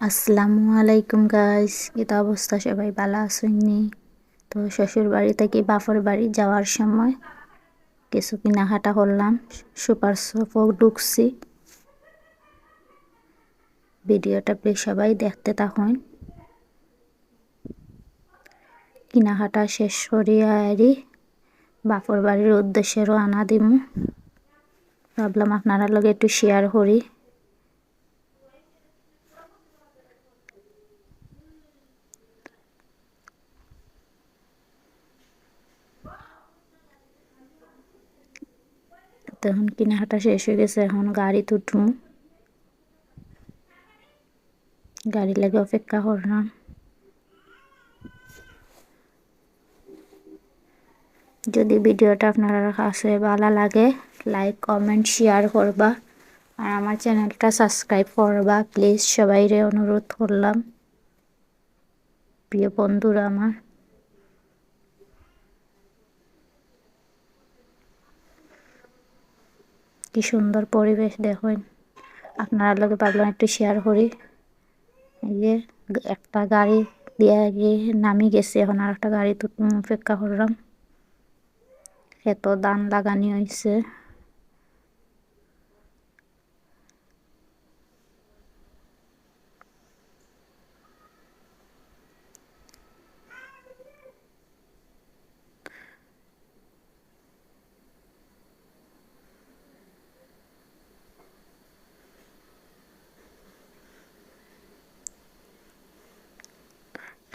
আসসালামু আলাইকুম গাইস, এটা অবস্থা সবাই ভালো আছেননি? তো শ্বশুর বাড়ি থেকে বাপের বাড়ি যাওয়ার সময় কিছু কেনাকাটা করলাম। সুপার শপও ঢুকছি। ভিডিওটা প্লিজ সবাই দেখতে থাকুন। কেনাকাটা শেষ করিয়া বাপের বাড়ির উদ্দেশ্যে রওনা দিমু। ভাবলাম আপনারা লগে একটু শেয়ার করি। তখন কেনাকাটা শেষ হয়ে গেছে, এখন গাড়ি উঠমু। গাড়ি লাগে অপেক্ষা করলাম। যদি ভিডিওটা আপনার কাছে ভালো লাগে, লাইক কমেন্ট শেয়ার করবা আর আমার চ্যানেলটা সাবস্ক্রাইব করবা প্লিজ। সবাইরে অনুরোধ করলাম, প্রিয় বন্ধুরা আমার। কি সুন্দর পরিবেশ দেখুন। আপনারা লোকে ভাবলাম একটু শেয়ার করি। এই যে একটা গাড়ি দিয়ে গিয়ে নামি গেছে, এখন আর একটা গাড়ি তো অপেক্ষা করলাম। এত দান লাগানি হয়েছে।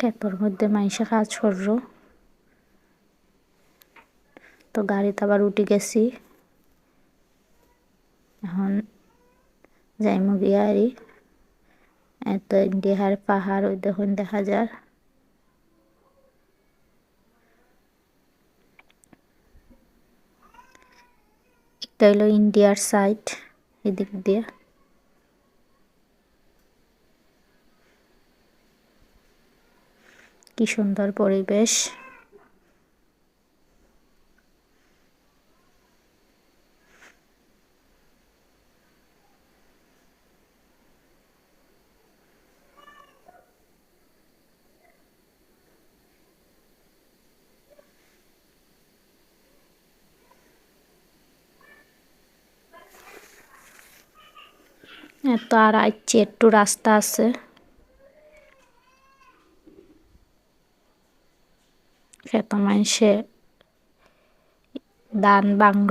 ক্ষেতর মধ্যে মাইসে কাজ করলো, তো গাড়িতে আবার উঠে গেছি। এখন যাইমু গিয়া এত ইন্ডিয়ার পাহাড় ওই দেখুন দেখা যায়। এটা হলো ইন্ডিয়ার সাইড, এদিক দিয়ে। কি সুন্দর পরিবেশ। এত আর আইছে, একটু রাস্তা আছে। খেত মানুষে দান বাংল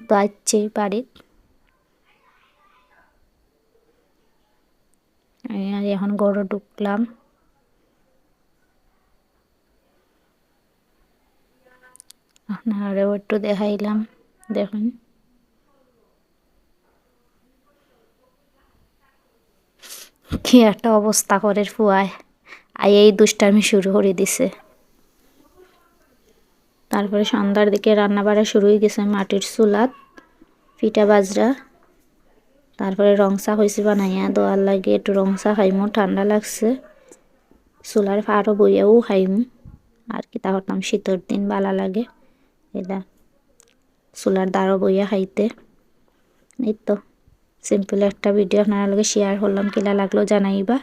তো আইছে বাড়িত। আর এখন গরু ঢুকলাম। আপনারাও একটু দেখাইলাম, দেখুন কি একটা অবস্থা করে ফুয়ায় এই দুষ্টামি শুরু করে দিছে। তারপরে সন্ধ্যার দিকে রান্না বাড়া শুরু হয়ে গেছে মাটির চুলাত, পিঠা বাজরা। তারপরে রংসা হয়েছে বানাইয়া দোয়ার লাগে, একটু রংসা খাইমু, ঠান্ডা লাগছে। চুলার ফাড়ও বইয়াও খাইমু। আর কি তা করতাম, শীতের দিন ভালো লাগে এটা চুলার দাঁড়ও বইয়া খাইতে। এই তো সিম্পল একটা ভিডিও আপনার লগে শেয়ার করলাম, কিলা লাগলো জানাইবা।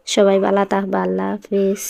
সবাই ভালো থাকবা, আল্লাহ হাফিজ।